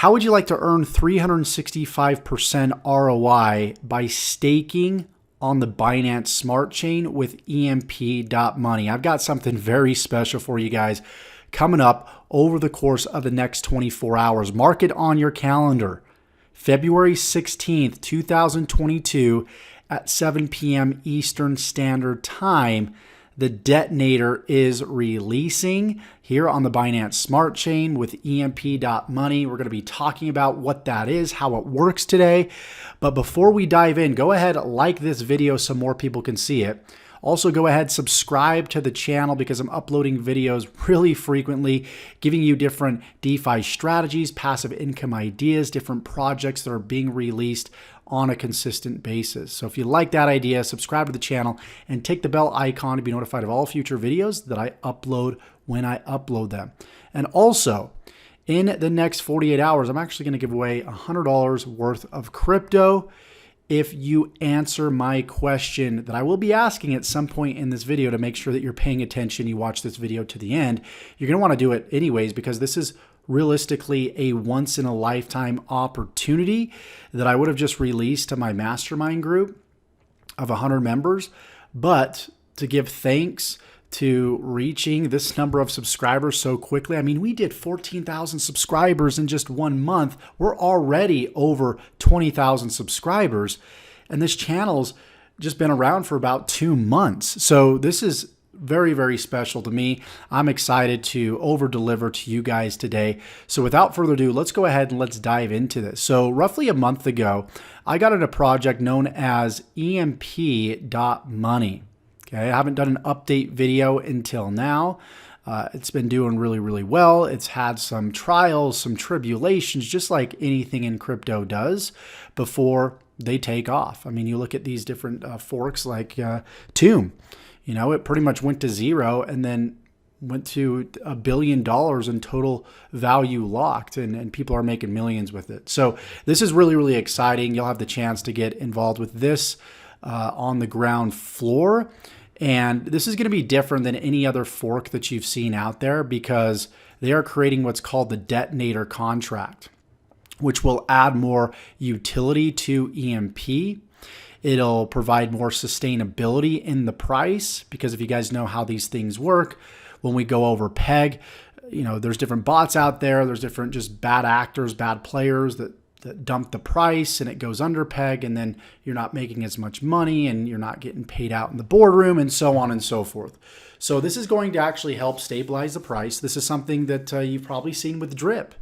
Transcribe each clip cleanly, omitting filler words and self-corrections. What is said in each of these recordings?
How would you like to earn 365% ROI by staking on the Binance Smart Chain with EMP.Money? I've got something very special for you guys coming up over the course of the next 24 hours. Mark it on your calendar. February 16th, 2022 at 7 p.m. Eastern Standard Time, the Detonator is releasing here on the Binance Smart Chain with EMP.Money. We're going to be talking about what that is, how it works today. But before we dive in, go ahead, like this video so more people can see it. Also, go ahead, subscribe to the channel because I'm uploading videos really frequently, giving you different DeFi strategies, passive income ideas, different projects that are being released on a consistent basis. So if you like that idea, subscribe to the channel and take the bell icon to be notified of all future videos that I upload when I upload them. And also, in the next 48 hours, I'm actually going to give away $100 worth of crypto if you answer my question that I will be asking at some point in this video to make sure that you're paying attention, you watch this video to the end. You're going to want to do it anyways because this is realistically a once-in-a-lifetime opportunity that I would have just released to my mastermind group of 100 members. But to give thanks to reaching this number of subscribers so quickly. I mean, we did 14,000 subscribers in just 1 month. We're already over 20,000 subscribers, and this channel's just been around for about 2 months. So this is very, very special to me. I'm excited to over deliver to you guys today. So without further ado, let's go ahead and let's dive into this. So roughly a month ago, I got in a project known as EMP.Money. Okay, I haven't done an update video until now. It's been doing really, really well. It's had some trials, some tribulations, just like anything in crypto does before they take off. I mean, you look at these different forks like Tomb. You know, it pretty much went to zero and then went to $1 billion in total value locked, and people are making millions with it. So this is really, really exciting. You'll have the chance to get involved with this on the ground floor. And this is going to be different than any other fork that you've seen out there because they are creating what's called the Detonator contract, which will add more utility to EMP. It'll provide more sustainability in the price because if you guys know how these things work, when we go over peg, you know, there's different bots out there. There's different just bad actors, bad players that dump the price and it goes under peg, and then you're not making as much money and you're not getting paid out in the boardroom and so on and so forth. So this is going to actually help stabilize the price. This is something that you've probably seen with Drip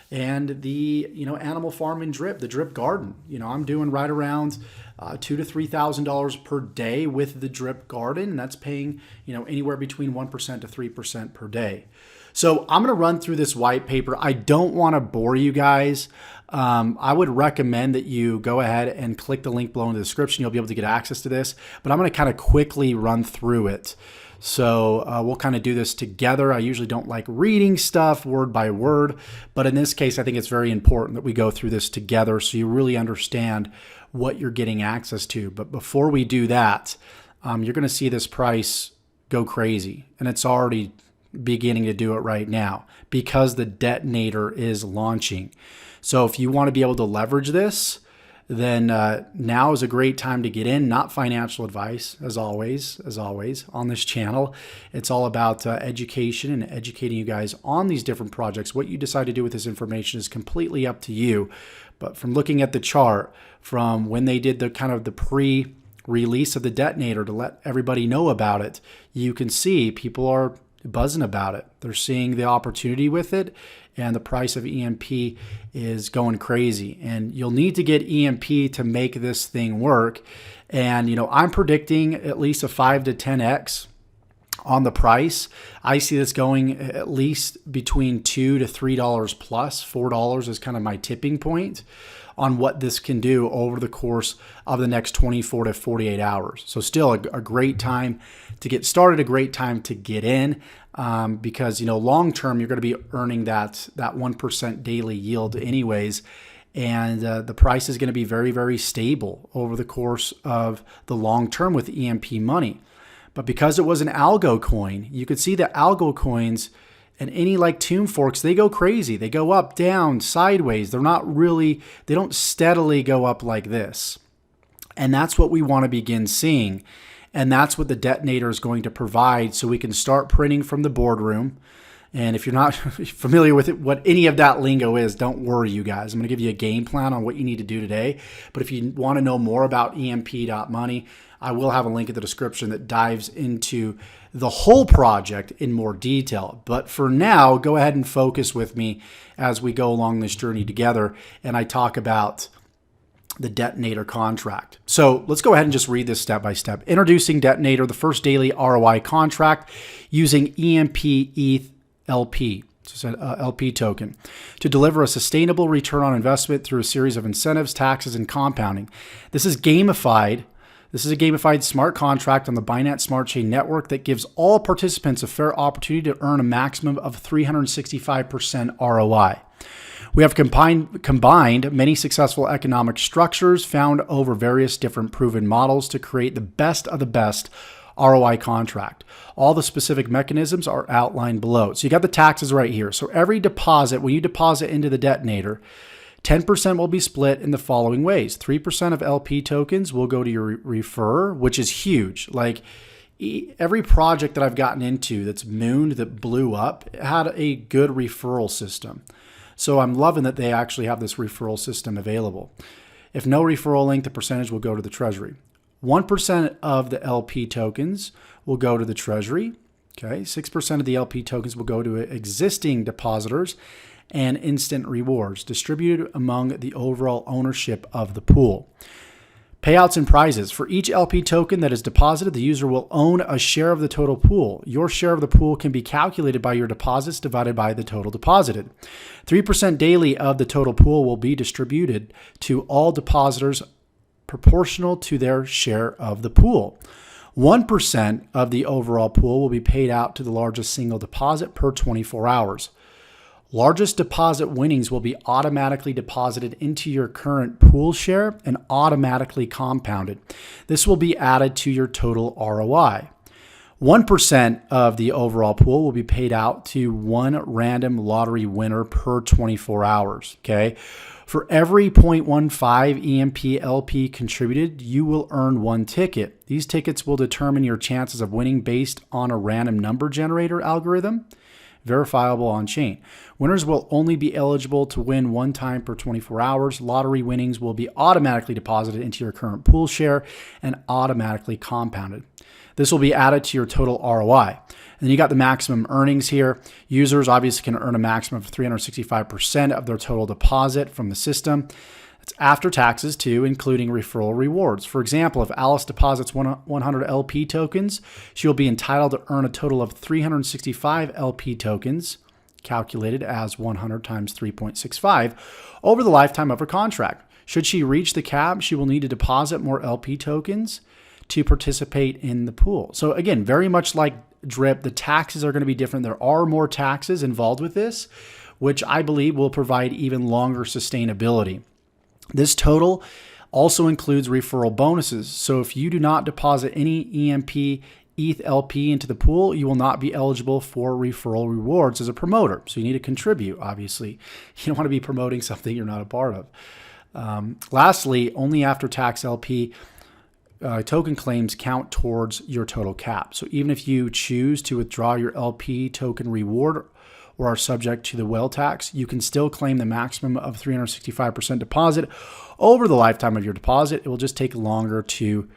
and the animal farm and Drip, the Drip Garden. I'm doing right around $2,000 to $3,000 per day with the Drip Garden, and that's paying anywhere between 1% to 3% per day. So I'm going to run through this white paper. I don't want to bore you guys. I would recommend that you go ahead and click the link below in the description. You'll be able to get access to this, but I'm going to kind of quickly run through it. So we'll kind of do this together. I usually don't like reading stuff word by word, but in this case, I think it's very important that we go through this together so you really understand what you're getting access to. But before we do that, you're going to see this price go crazy, and it's already beginning to do it right now because the Detonator is launching. So if you want to be able to leverage this, then now is a great time to get in. Not financial advice, as always on this channel. It's all about education and educating you guys on these different projects. What you decide to do with this information is completely up to you. But from looking at the chart, from when they did the kind of the pre-release of the Detonator to let everybody know about it, you can see people are buzzing about it. They're seeing the opportunity with it, and the price of EMP is going crazy. And you'll need to get EMP to make this thing work. And I'm predicting at least a 5 to 10x on the price. I see this going at least between $2 to $3 plus. $4 is kind of my tipping point on what this can do over the course of the next 24 to 48 hours. So still a great time to get started, a great time to get in, because long term you're going to be earning that 1% daily yield anyways, and the price is going to be very, very stable over the course of the long term with EMP.Money. But because it was an algo coin, you could see that algo coins And any like tomb forks, they go crazy. They go up, down, sideways. They don't steadily go up like this. And that's what we want to begin seeing. And that's what the detonator is going to provide, so we can start printing from the boardroom. And if you're not familiar with it, what any of that lingo is, don't worry, you guys. I'm going to give you a game plan on what you need to do today. But if you want to know more about EMP.Money, I will have a link in the description that dives into the whole project in more detail. But for now, go ahead and focus with me as we go along this journey together and I talk about the Detonator contract. So let's go ahead and just read this step by step. Introducing Detonator, the first daily ROI contract using emp-ETH LP. So it's an LP token to deliver a sustainable return on investment through a series of incentives, taxes, and compounding. This is gamified. This is a gamified smart contract on the Binance Smart Chain network that gives all participants a fair opportunity to earn a maximum of 365% ROI. We have combined many successful economic structures found over various different proven models to create the best of the best ROI contract. All the specific mechanisms are outlined below. So you got the taxes right here. So every deposit, when you deposit into the Detonator, 10% will be split in the following ways. 3% of LP tokens will go to your referrer, which is huge. Like every project that I've gotten into that's mooned, that blew up, had a good referral system. So I'm loving that they actually have this referral system available. If no referral link, the percentage will go to the treasury. 1% of the LP tokens will go to the treasury. Okay, 6% of the LP tokens will go to existing depositors and instant rewards distributed among the overall ownership of the pool. Payouts and prizes. For each LP token that is deposited, the user will own a share of the total pool. Your share of the pool can be calculated by your deposits divided by the total deposited. 3% daily of the total pool will be distributed to all depositors proportional to their share of the pool. 1% of the overall pool will be paid out to the largest single deposit per 24 hours. Largest deposit winnings will be automatically deposited into your current pool share and automatically compounded. This will be added to your total ROI. 1% of the overall pool will be paid out to one random lottery winner per 24 hours. Okay. For every 0.15 EMP LP contributed, you will earn one ticket. These tickets will determine your chances of winning based on a random number generator algorithm, verifiable on chain. Winners will only be eligible to win one time per 24 hours. Lottery winnings will be automatically deposited into your current pool share and automatically compounded. This will be added to your total ROI. And then you got the maximum earnings here. Users obviously can earn a maximum of 365% of their total deposit from the system. It's after taxes too, including referral rewards. For example, if Alice deposits 100 LP tokens, she will be entitled to earn a total of 365 LP tokens, calculated as 100 times 3.65, over the lifetime of her contract. Should she reach the cap, she will need to deposit more LP tokens to participate in the pool. So again, very much like DRIP, the taxes are going to be different. There are more taxes involved with this, which I believe will provide even longer sustainability. This total also includes referral bonuses. So if you do not deposit any EMP-ETH LP into the pool, you will not be eligible for referral rewards as a promoter. So you need to contribute, obviously. You don't want to be promoting something you're not a part of. Lastly, only after tax LP token claims count towards your total cap. So even if you choose to withdraw your LP token reward or are subject to the whale tax, you can still claim the maximum of 365% deposit over the lifetime of your deposit. It will just take longer to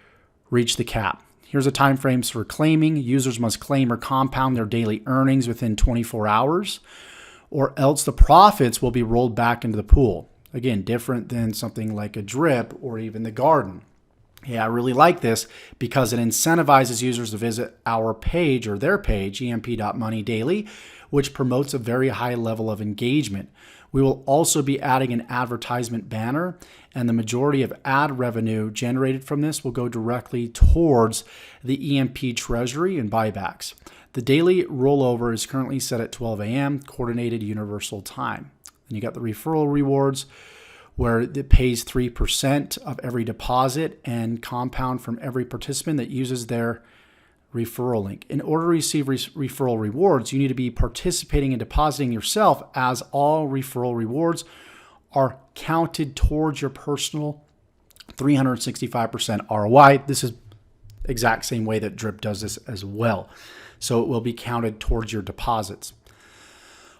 reach the cap. Here's the time frames for claiming. Users must claim or compound their daily earnings within 24 hours, or else the profits will be rolled back into the pool. Again, different than something like a DRIP or even the Garden. Yeah, I really like this because it incentivizes users to visit our page or their page, EMP.Money daily, which promotes a very high level of engagement. We will also be adding an advertisement banner, and the majority of ad revenue generated from this will go directly towards the EMP treasury and buybacks. The daily rollover is currently set at 12 a.m. coordinated universal time. And you got the referral rewards, where it pays 3% of every deposit and compound from every participant that uses their referral link. In order to receive referral rewards, you need to be participating and depositing yourself, as all referral rewards are counted towards your personal 365% ROI. This is exact same way that Drip does this as well. So it will be counted towards your deposits.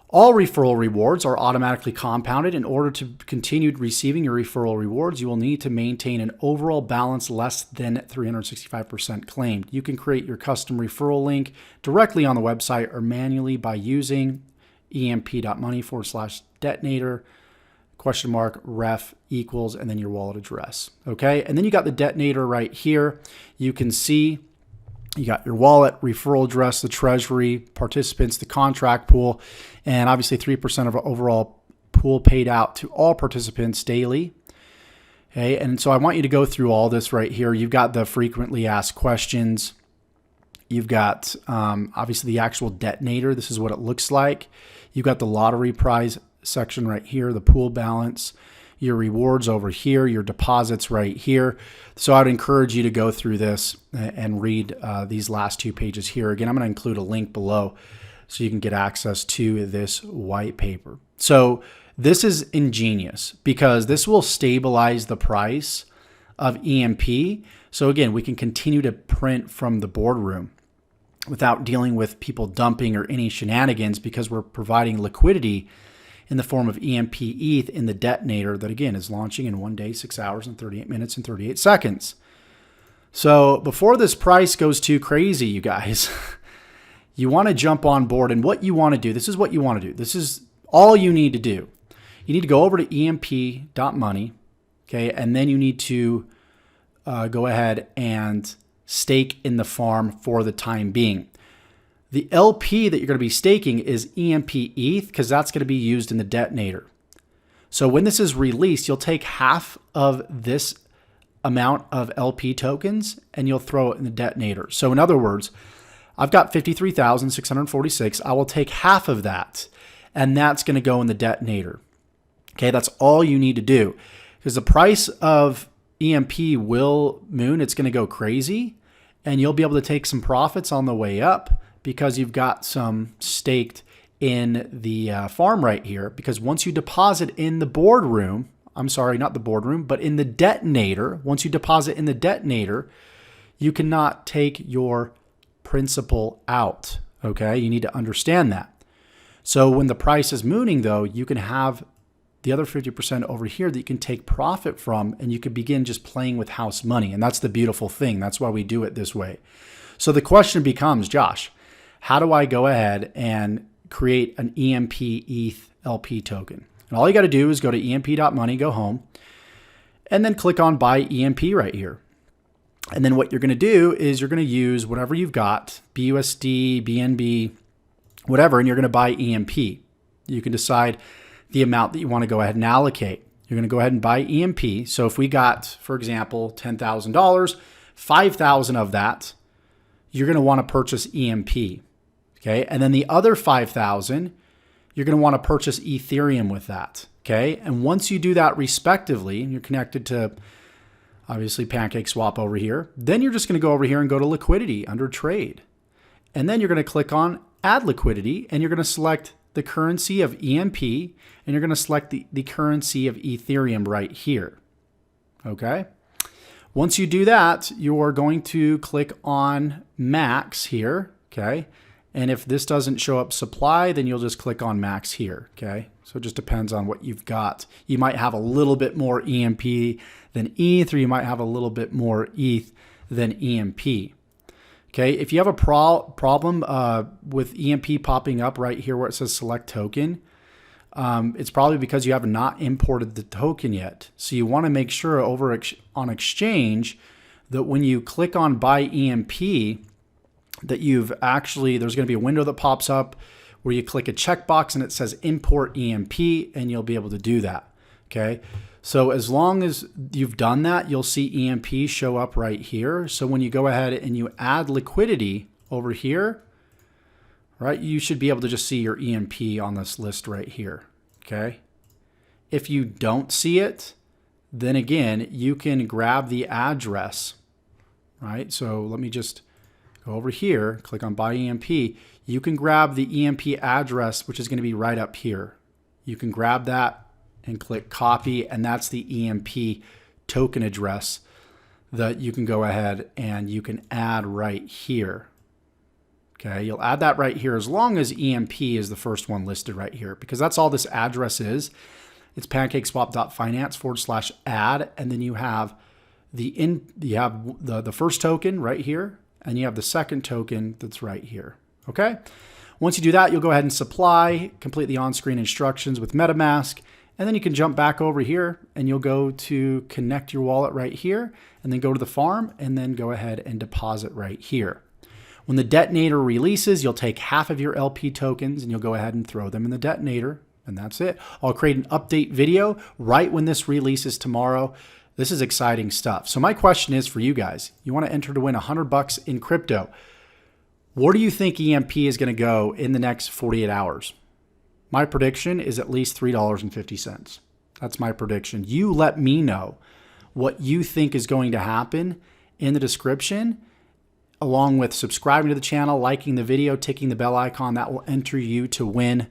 All referral rewards are automatically compounded. In order to continue receiving your referral rewards, you will need to maintain an overall balance less than 365% claimed. You can create your custom referral link directly on the website or manually by using emp.money /detonator $ref equals and then your wallet address. Okay. And then you got the detonator right here. You can see you got your wallet, referral address, the treasury, participants, the contract pool, and obviously 3% of overall pool paid out to all participants daily. Okay. And so I want you to go through all this right here. You've got the frequently asked questions. You've got obviously the actual detonator. This is what it looks like. You've got the lottery prize section right here, the pool balance, your rewards over here, your deposits right here. So I'd encourage you to go through this and read these last 2 pages here. Again, I'm going to include a link below so you can get access to this white paper. So this is ingenious because this will stabilize the price of EMP. So again, we can continue to print from the boardroom without dealing with people dumping or any shenanigans, because we're providing liquidity in the form of emp-ETH in the detonator that, again, is launching in 1 day, 6 hours, and 38 minutes and 38 seconds. So before this price goes too crazy, you guys, you want to jump on board. And what you want to do, this is what you want to do. This is all you need to do. You need to go over to emp.money, okay, and then you need to go ahead and stake in the farm for the time being. The LP that you're going to be staking is emp-ETH because that's going to be used in the detonator. So when this is released, you'll take half of this amount of LP tokens and you'll throw it in the detonator. So in other words, I've got 53,646. I will take half of that, and that's going to go in the detonator. Okay, that's all you need to do, because the price of EMP will moon. It's going to go crazy, and you'll be able to take some profits on the way up, because you've got some staked in the farm right here. Because once you deposit in the boardroom, I'm sorry, not the boardroom, but in the detonator, once you deposit in the detonator, you cannot take your principal out. Okay, you need to understand that. So when the price is mooning, though, you can have the other 50% over here that you can take profit from, and you can begin just playing with house money. And that's the beautiful thing. That's why we do it this way. So the question becomes, Josh, how do I go ahead and create an emp-ETH LP token? And all you got to do is go to emp.money, go home, and then click on buy EMP right here. And then what you're going to do is you're going to use whatever you've got, BUSD, BNB, whatever, and you're going to buy EMP. You can decide the amount that you want to go ahead and allocate. You're going to go ahead and buy EMP. So if we got, for example, $10,000, $5,000 of that, you're going to want to purchase EMP. Okay. And then the other 5,000, you're going to want to purchase Ethereum with that. Okay. And once you do that respectively, and you're connected to obviously PancakeSwap over here, then you're just going to go over here and go to liquidity under trade. And then you're going to click on add liquidity, and you're going to select the currency of EMP, and you're going to select the currency of Ethereum right here. Okay. Once you do that, you're going to click on max here. Okay. And if this doesn't show up supply, then you'll just click on max here. Okay. So it just depends on what you've got. You might have a little bit more EMP than ETH, or you might have a little bit more ETH than EMP. Okay. If you have a problem with EMP popping up right here where it says select token, it's probably because you have not imported the token yet. So you want to make sure over on exchange that when you click on buy EMP, that you've actually, there's going to be a window that pops up where you click a checkbox and it says import EMP, and you'll be able to do that. Okay. So as long as you've done that, you'll see EMP show up right here. So when you go ahead and you add liquidity over here, right, you should be able to just see your EMP on this list right here. Okay. If you don't see it, then again, you can grab the address, right? So let me just go over here, click on buy EMP. You can grab the EMP address, which is going to be right up here. You can grab that and click copy, and that's the EMP token address that you can go ahead and you can add right here. Okay, you'll add that right here as long as EMP is the first one listed right here, because that's all this address is. It's pancakeswap.finance/add, and then you have the first token right here, and you have the second token that's right here. Okay, once you do that, you'll go ahead and supply, complete the on-screen instructions with MetaMask, and then you can jump back over here and you'll go to connect your wallet right here, and then go to the farm, and then go ahead and deposit right here. When the detonator releases, you'll take half of your LP tokens and you'll go ahead and throw them in the detonator, and that's it. I'll create an update video right when this releases tomorrow. This is exciting stuff. So my question is for you guys, you want to enter to win $100 in crypto. Where do you think EMP is going to go in the next 48 hours? My prediction is at least $3.50. That's my prediction. You let me know what you think is going to happen in the description, along with subscribing to the channel, liking the video, ticking the bell icon. That will enter you to win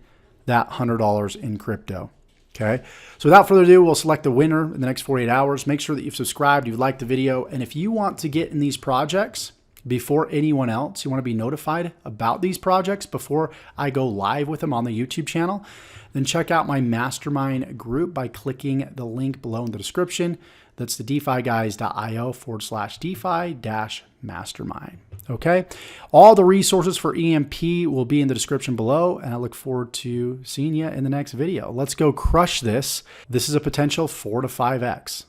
that $100 in crypto. Okay. So without further ado, we'll select the winner in the next 48 hours. Make sure that you've subscribed, you've liked the video. And if you want to get in these projects before anyone else, you want to be notified about these projects before I go live with them on the YouTube channel, then check out my mastermind group by clicking the link below in the description. That's the DeFiGuys.io/DeFi-mastermind. Okay. All the resources for EMP will be in the description below, and I look forward to seeing you in the next video. Let's go crush this. This is a potential 4 to 5x.